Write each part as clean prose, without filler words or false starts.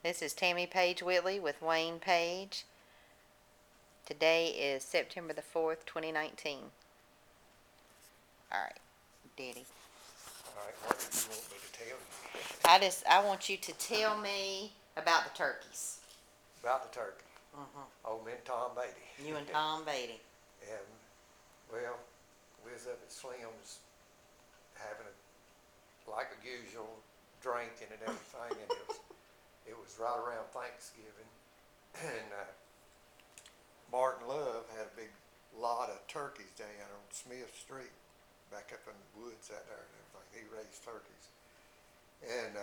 This is Tammy Page Whitley with Wayne Page. Today is September the 4th, 2019. All right, Daddy. All right, what did you want me to tell you? I want you to tell me about the turkeys. About the turkey. Mm-hmm. Old me and Tom Beatty. You and Tom Beatty. And, well, we was up at Slim's having like the usual, drinking and everything, and it was right around Thanksgiving, and Martin Love had a big lot of turkeys down on Smith Street, back up in the woods out there and everything. He raised turkeys. And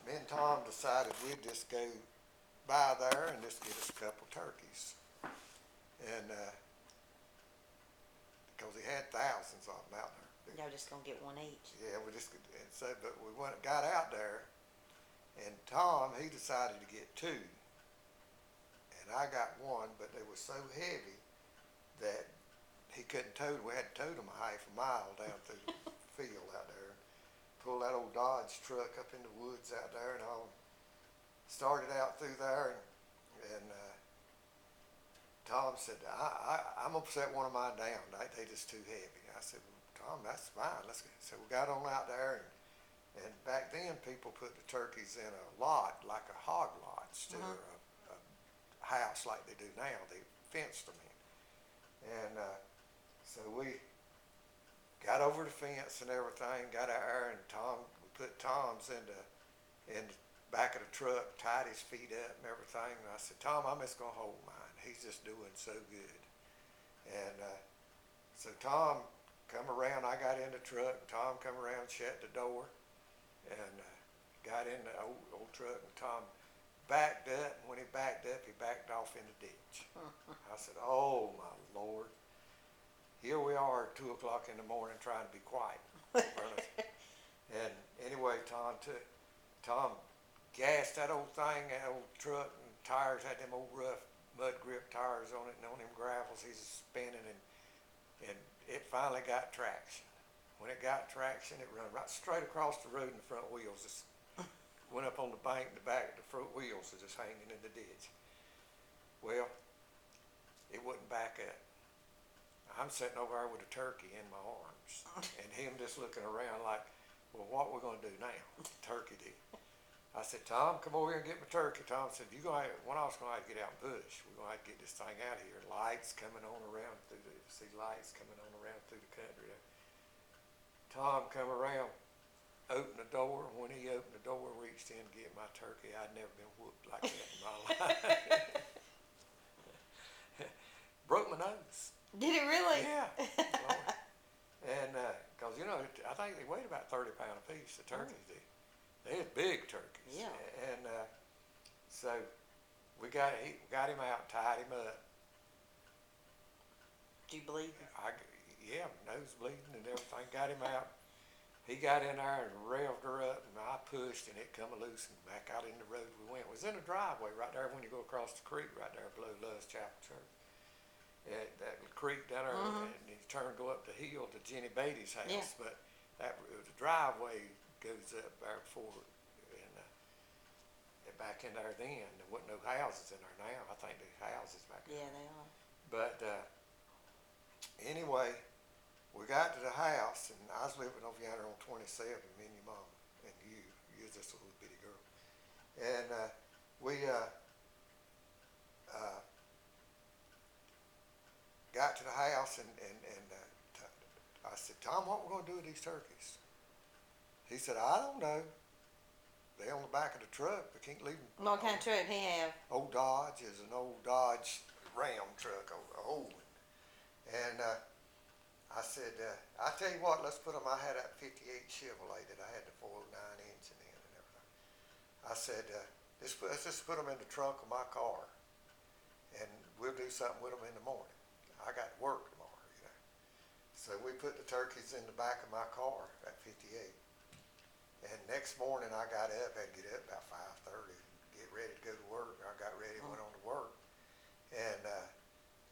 me and Tom decided we'd just go by there and just get us a couple turkeys. And because he had thousands of them out there. Y'all just gonna get one each. Yeah, and so, but we got out there, and Tom, he decided to get two, and I got one, but they were so heavy that he couldn't tow them. We had to tow them a half a mile down through the field out there, pull that old Dodge truck up in the woods out there, and all started out through there, and Tom said, I'm gonna set one of mine down. They just too heavy. I said, well, Tom, that's fine. Let's go. So we got on out there, and back then people put the turkeys in a lot, like a hog lot, instead of a house like they do now. They fenced them in. And so we got over the fence and everything, got out there, and we put Tom's in the back of the truck, tied his feet up and everything. And I said, Tom, I'm just gonna hold mine. He's just doing so good. And so Tom come around. I got in the truck. Tom come around, shut the door, and got in the old truck. And Tom backed up. And when he backed up, he backed off in the ditch. I said, oh my Lord. Here we are at 2 o'clock in the morning trying to be quiet. And anyway, Tom gassed that old thing, that old truck, and tires had them old rough mud grip tires on it, and on them gravels he's spinning, and it finally got traction. When it got traction, it ran right straight across the road, and the front wheels just went up on the bank, and the back of the front wheels are just hanging in the ditch. Well, it wouldn't back up. I'm sitting over there with a turkey in my arms, and him just looking around like, well, what we gonna do now? Turkey did. I said, Tom, come over here and get my turkey. Tom said, one of us gonna have to get out and push. We're gonna have to get this thing out of here. Lights coming on around see lights coming on around through the country. Tom come around, opened the door, and when he opened the door, reached in to get my turkey, I'd never been whooped like that in my life. Broke my nose. Did it really? Yeah. And because I think they weighed about 30 pounds a piece. The turkeys did. They had big turkeys. Yeah. And so we got him out, tied him up. Did you bleed? Yeah, nose bleeding and everything. Got him out. He got in there and revved her up, and I pushed, and it come loose, and back out in the road we went. It was in a driveway right there when you go across the creek right there below Love's Chapel Church. That creek down there, and you go up the hill to Jenny Beatty's house, Yeah. but the driveway goes up there before, and back in there then. There wasn't no houses in there now. I think there's houses back there. Yeah, they are. But anyway, we got to the house, and I was living over yonder on 27, me and your mom, and you're just a little bitty girl. And we got to the house, and I said, Tom, what we gonna do with these turkeys? He said, I don't know. They on the back of the truck. We can't leave them. What kind of truck he have? Old Dodge is an old Dodge Ram truck, an old one. And I said, I tell you what, let's put them. I had that 58 Chevrolet that I had the 409 engine in and everything. I said, let's just put them in the trunk of my car, and we'll do something with them in the morning. I got to work tomorrow. So we put the turkeys in the back of my car at 58. And next morning I got up, had to get up about 5:30, get ready to go to work. I got ready and went on to work. And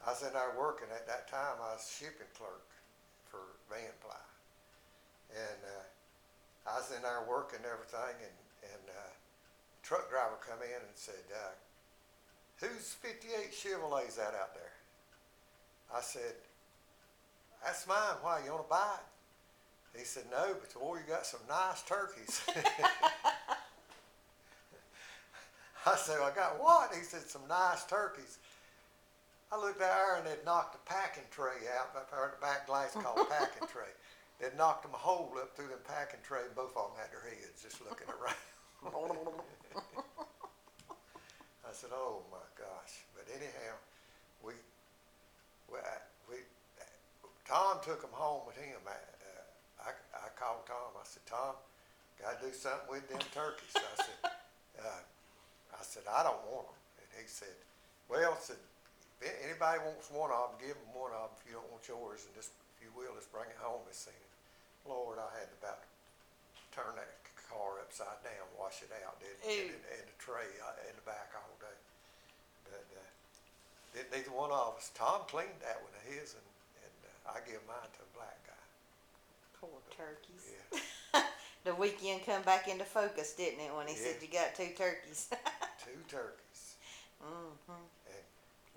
I was in there working. At that time I was shipping clerk for Van Ply. And I was in there working and everything, and truck driver come in and said, whose 58 Chevrolet's that out there? I said, that's mine. Why, you want to buy it? He said, no, but boy, you got some nice turkeys. I said, I got what? He said, some nice turkeys. I looked there and they'd knocked the packing tray out, up there at the back glass called packing tray. They'd knocked them a hole up through the packing tray, and both of them had their heads just looking around. I said, oh my gosh. But anyhow, we Tom took them home with him. I called Tom. I said, Tom, got to do something with them turkeys. I said, I don't want them. And he said, well, if anybody wants one of them, give them one of them. If you don't want yours, and just, if you will, just bring it home this evening. Lord, I had to about turn that car upside down, wash it out, and the tray in the back all day. But neither one of us. Tom cleaned that one of his, and I give mine to a black guy. Poor turkeys. Yeah. The weekend come back into focus, didn't it, when he said you got 2 turkeys? 2 turkeys. Mm-hmm. And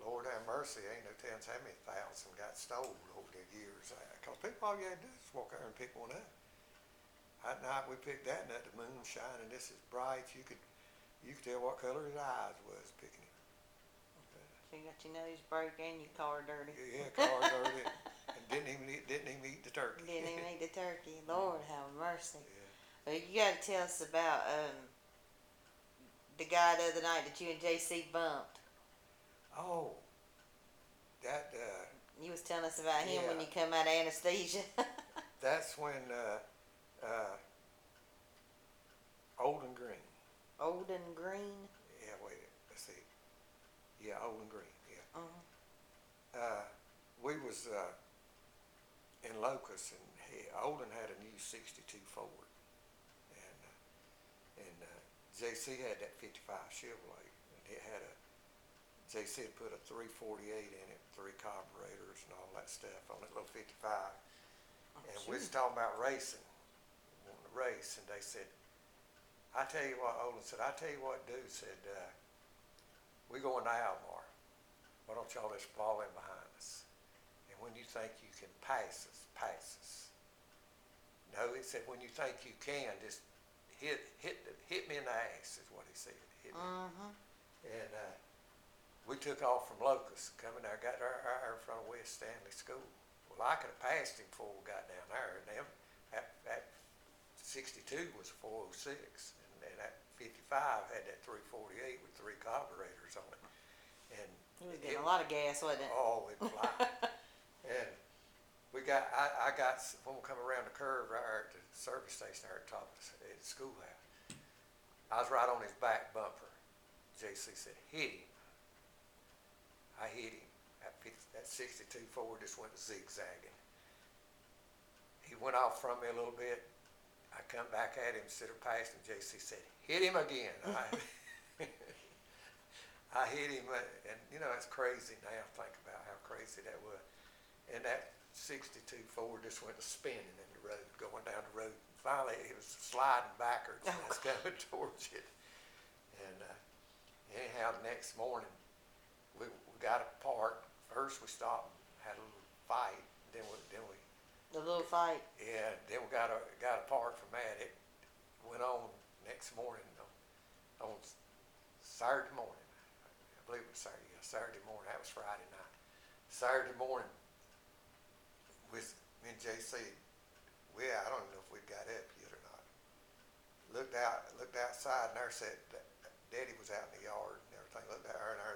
Lord have mercy, ain't no telling how many thousand got stolen over the years. Because people, all you had to do is walk out and pick one up. At night we picked that nut, the moon shining, this is bright. You could tell what color his eyes was picking him. So you got your nose broke and your car dirty. Yeah, car dirty. And didn't even eat the turkey. Didn't even eat the turkey. Lord have mercy. Yeah. Well, you got to tell us about the guy the other night that you and JC bumped. Oh, that. You was telling us about him when Yeah. you come out of anesthesia. That's when Olden Green. Olden Green. Yeah, wait. Let's see. Yeah, Olden Green. Yeah. Uh-huh. We was in Locust, and Olden had a new '62 Ford, and JC had that '55 Chevrolet, and it had JC had put a 348 in it, 3 carburetors and all that stuff on that little '55. And we was talking about racing, wanting to race, and they said, I tell you what, Olden said, I tell you what, dude said, we going to Almar. Why don't y'all just fall in behind us? And when you think you can pass us, pass us. No, he said, when you think you can, just hit me in the ass, is what he said. Hit me. Mm-hmm. And we took off from Locust, coming there, got there in front of West Stanley School. Well, I could have passed him before we got down there, and that 62 was 406, and that 55 had that 348 with 3 carburetors on it. And He was getting a lot of gas, wasn't it? oh, it'd fly. And I got, when we come around the curve right there at the service station there at the top of the schoolhouse, I was right on his back bumper. JC said, hit him. I hit him. That 62 Ford just went zigzagging. He went off from me a little bit. I come back at him, instead of passing, JC said, hit him again. I hit him, and you know, it's crazy now, think about how crazy that was. And that 62 Ford just went spinning in the road, going down the road. And finally, it was sliding backwards, and it's coming towards it. And anyhow, the next morning, we got a park. First, we stopped and had a little fight. Then we The little fight. yeah. Then we got a park from that. It went on next morning on Saturday morning. I believe it was Saturday. Yeah, Saturday morning. That was Friday night. Saturday morning, with me and JC, I don't even know if we got up yet or not. Looked outside, and there said Daddy was out in the yard and everything. Looked out there, and I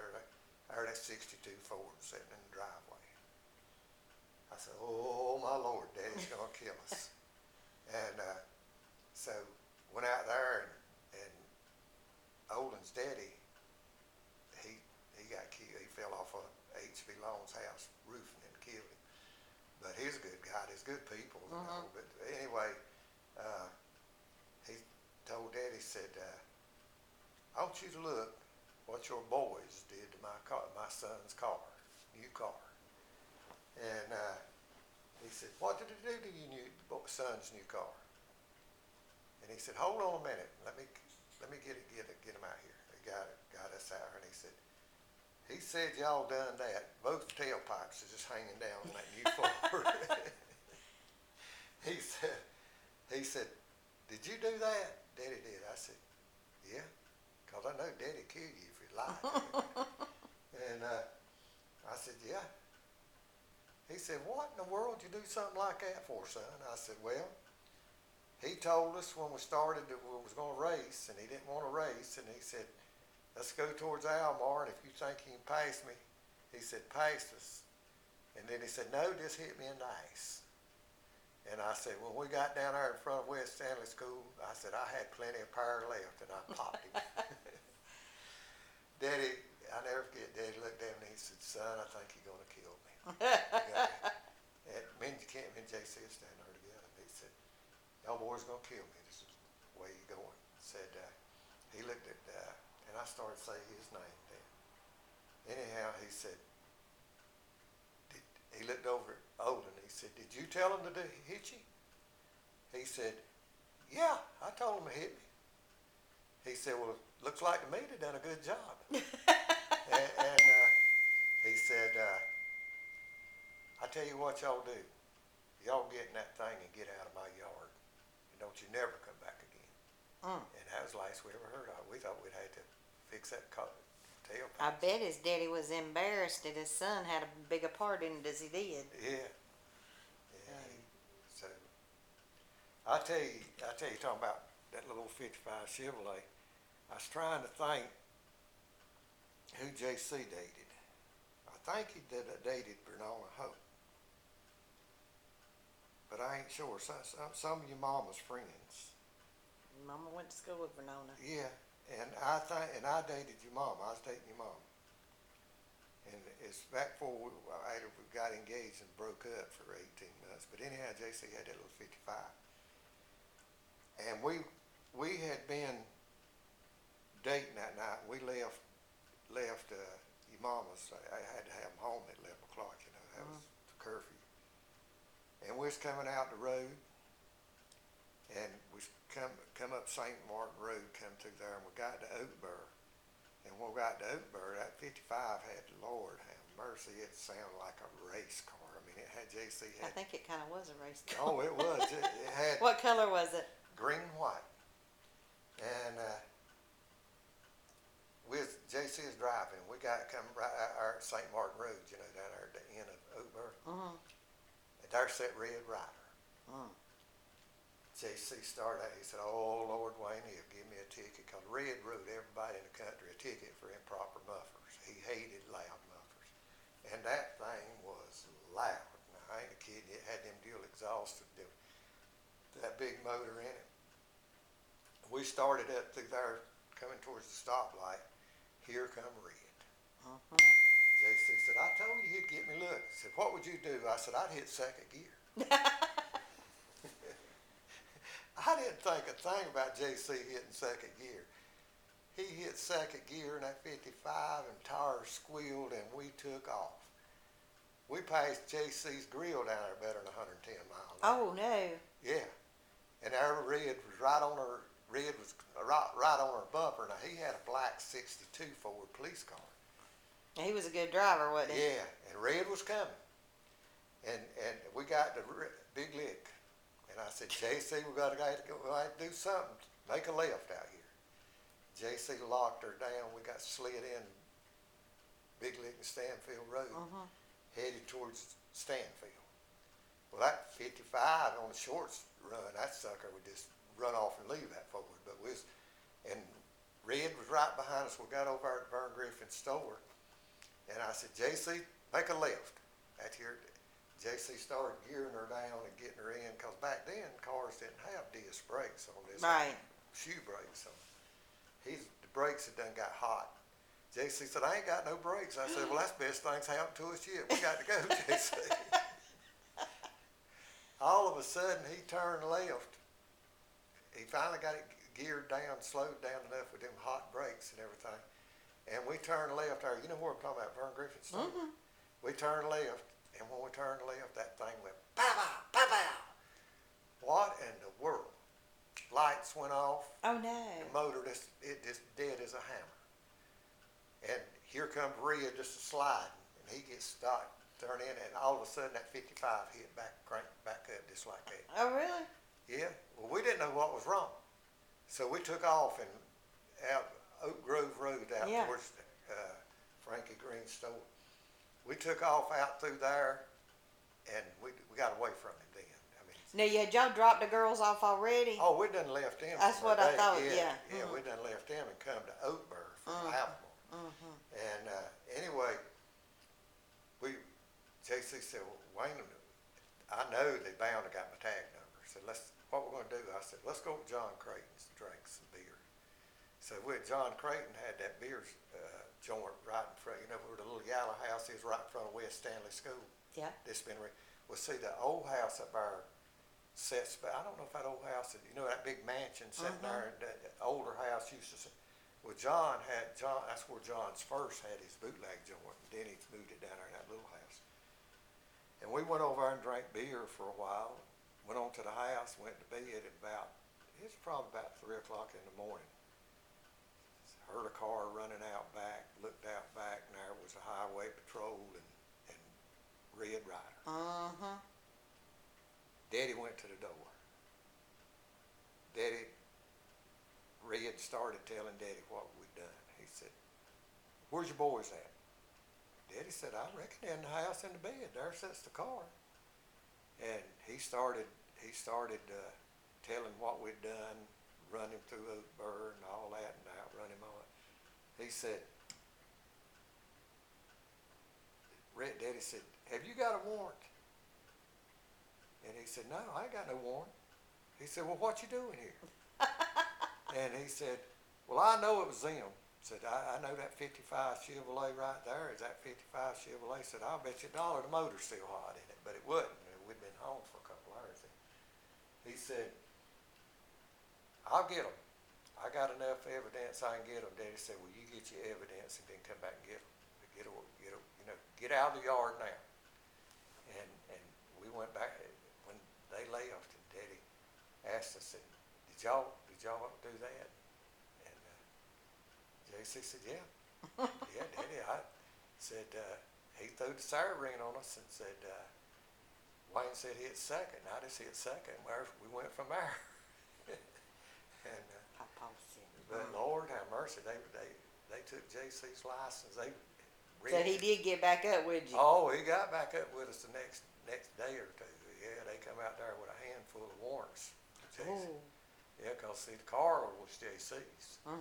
heard that 62 Ford sitting in the driveway. I said, oh my Lord, Daddy's gonna kill us. And so went out there, and Olden's daddy, he got killed. He fell off of H.B. Long's house roofing and killed him. But he's a good guy. There's good people, you know. But anyway, he told Daddy, said, I want you to look what your boys did to my son's car, new car. And he said, what did it do to your son's new car? And he said, hold on a minute, let me get him out. said y'all done that. Both tailpipes are just hanging down on that new Ford. He said, did you do that? Daddy did. I said, yeah, 'cause I know Daddy'd kill you if you lied. And I said, yeah. He said, what in the world did you do something like that for, son? I said, well, he told us when we started that we was going to race, and he didn't want to race, and he said, let's go towards Almar, and if you think you can pass me, he said, pass us. And then he said, no, just hit me in the ice. And I said, when we got down there in front of West Stanley School, I said, I had plenty of power left, and I popped him. Daddy, I never forget, Daddy looked at me and he said, son, I think you're going to kill me. And me and JC was standing there together, and he said, y'all boys are going to kill me. This is the way you're going. Said, he looked at, and I started saying his name then. Anyhow, he said, he looked over at Olin. He said, did you tell him to hit you? He said, yeah, I told him to hit me. He said, well, looks like to me they done a good job. and he said, I tell you what y'all do. Y'all get in that thing and get out of my yard. And don't you never come back again. And that was the last we ever heard of it. We thought we'd had to fix that tailpipe. I bet his daddy was embarrassed that his son had a bigger part in it as he did. Yeah. So I tell you, talking about that little 55 Chevrolet, I was trying to think who JC dated. I think he dated Bernona Hope. But I ain't sure. Some of your mama's friends. Mama went to school with Bernona. Yeah, and I dated your mom. I was dating your mom. And it's back before we got engaged and broke up for 18 months. But anyhow, JC had that little 55. And we had been dating that night. We left your mama's. I had to have them home at 11 o'clock, you know. That was the curfew. And we was coming out the road, and we come up St. Martin Road, come through there, and we got to Oakburg. And when we got to Oakburg, that 55 had, Lord have mercy, it sounded like a race car. I mean, it had JC I had. think it kind of was a race car. Oh, it was. It had. What color was it? Green and white. And JC is driving. We got come right out at St. Martin Road, you know, down there at the end of Oakburg. And there sat Red Ryder. JC started out, he said, oh, Lord Wayne, he'll give me a ticket, because Red wrote everybody in the country a ticket for improper mufflers. He hated loud mufflers. And that thing was loud. Now, I ain't kidding, it had them dual exhaust, that big motor in it. We started up through there, coming towards the stoplight. Here come Red. JC said, I told you he'd get me look. He said, what would you do? I said, I'd hit second gear. I didn't think a thing about JC hitting second gear. He hit second gear in that 55 and tires squealed and we took off. We passed JC's grill down there better than 110 miles. Oh, no. Yeah. And our Red was right on her bumper. Now, he had a black 62 Ford police car. He was a good driver, wasn't he? Yeah, and Red was coming. And we got the big lick. And I said, JC, we got to do something. Make a left out here. JC locked her down. We got slid in Big Lick and Stanfield Road, headed towards Stanfield. Well, that 55 on the shorts run, that sucker would just run off and leave that forward. But and Red was right behind us. We got over there at Vern Griffin's store. And I said, JC, make a left. That's here. JC started gearing her down and getting her in, because back then cars didn't have disc brakes on this. Right. Shoe brakes on. The brakes had done got hot. JC said, I ain't got no brakes. I said, well, that's the best thing's happened to us yet. We got to go, JC. All of a sudden, he turned left. He finally got it geared down, slowed down enough with them hot brakes and everything. And we turned left there. You know where I'm talking about, Vern Griffin's store? We turned left. And when we turned left, that thing went pow-pow, pow-pow. What in the world? Lights went off. Oh, no. The motor, it just dead as a hammer. And here come Red just a sliding, and he gets stopped, turned in, and all of a sudden that 55 hit back, cranked back up just like that. Oh, really? Yeah. Well, we didn't know what was wrong, so we took off and out Oak Grove Road out Yeah. towards Frankie Green's store. We took off out through there, and we got away from him then. I mean, Now, had y'all dropped the girls off already? oh, we done left him. That's from what our I day. thought, Yeah, yeah. yeah, we done left him and come to Oakburg from Albemarle. And anyway, JC said, well, Wayne, I know they bound to got my tag number. I said, what we're gonna do? I said, let's go to John Creighton's and drink some beer. So John Creighton had that beer joint right in front, where the little yellow house is right in front of West Stanley School. Yeah. Well, see, the old house up there sets, I don't know if that old house, that big mansion sitting there, that older house used to sit. Well, that's where John's first had his bootleg joint, and then he moved it down there in that little house. And we went over there and drank beer for a while, went on to the house, went to bed at it was probably about 3 o'clock in the morning. Heard a car running out back, looked out back, and there was a highway patrol and Red Ryder. Daddy went to the door. Red started telling Daddy what we'd done. He said, where's your boys at? Daddy said, I reckon they're in the house in the bed. There sits the car. And he started telling what we'd done, run him through Oakburg and all that, and outrun him on it. He said, Daddy said, have you got a warrant? And he said, no, I ain't got no warrant. He said, well, what you doing here? And he said, well, I know it was them. Said, I know that 55 Chevrolet right there is that 55 Chevrolet. Said, I'll bet you $1 the motor's still hot in it, but it wasn't. We'd been home for a couple hours. He said, I'll get them. I got enough evidence I can get them. Daddy said, well, you get your evidence and then come back and get them. Get out of the yard now. And we went back. When they left, and Daddy asked us, said, did y'all do that? And JC said, yeah. Yeah, Daddy. I said, he threw the siren on us and said, Wayne said hit second. I just hit second. We went from there. And but Lord have mercy, they took JC's license. So he did get back up with you? Oh, he got back up with us the next day or two. Yeah, they come out there with a handful of warrants. Yeah, because see, the car was JC's. And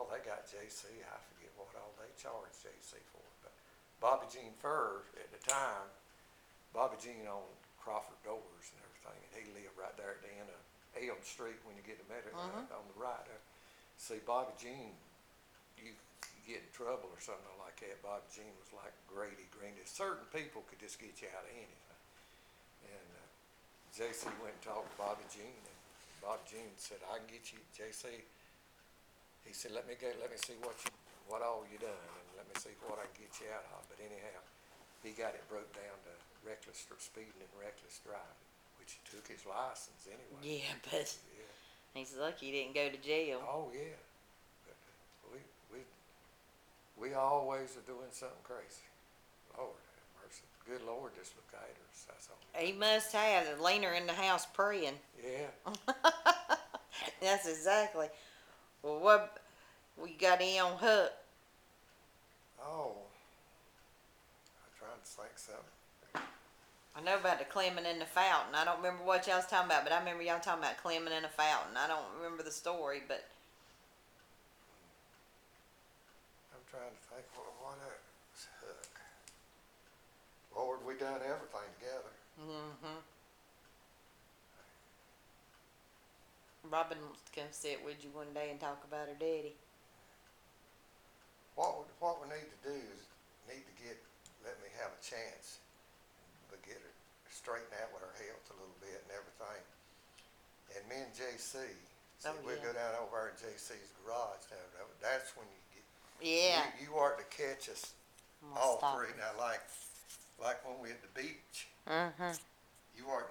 they got JC. I forget what all they charged JC for. But Bobby Jean Furr at the time, Bobby Jean owned Crawford Doors and everything, and he lived right there at the end of Elm Street when you get to Meadow on the right there. See, Bobby Jean, you get in trouble or something like that. Bobby Jean was like Grady Green. Certain people could just get you out of anything. And JC went and talked to Bobby Jean, and Bobby Jean said, I can get you, JC. He said, let me see what all you done, and let me see what I can get you out of. But anyhow, he got it broke down to reckless speeding and reckless driving, which took his license anyway. Yeah, but he's lucky he didn't go to jail. Oh yeah, but we always are doing something crazy. Lord have mercy. Good Lord, just look at us. That's all. He must have. Lena in the house praying. Yeah. That's exactly. Well, what we got any on hook? Oh, I'm trying to think something. I know about the Clemming in the fountain. I don't remember what y'all was talking about, but I remember y'all talking about Clemming in the fountain. I don't remember the story, but I'm trying to think what else. Hook. Lord, we done everything together. Robin wants to come sit with you one day and talk about her daddy. What we need to do is let me have a chance, but get her straightened out with her health a little bit and everything. And me and JC, we'll go down over in JC's garage down there. That's when you get. Yeah. You are to catch us all three now, like when we at the beach. You are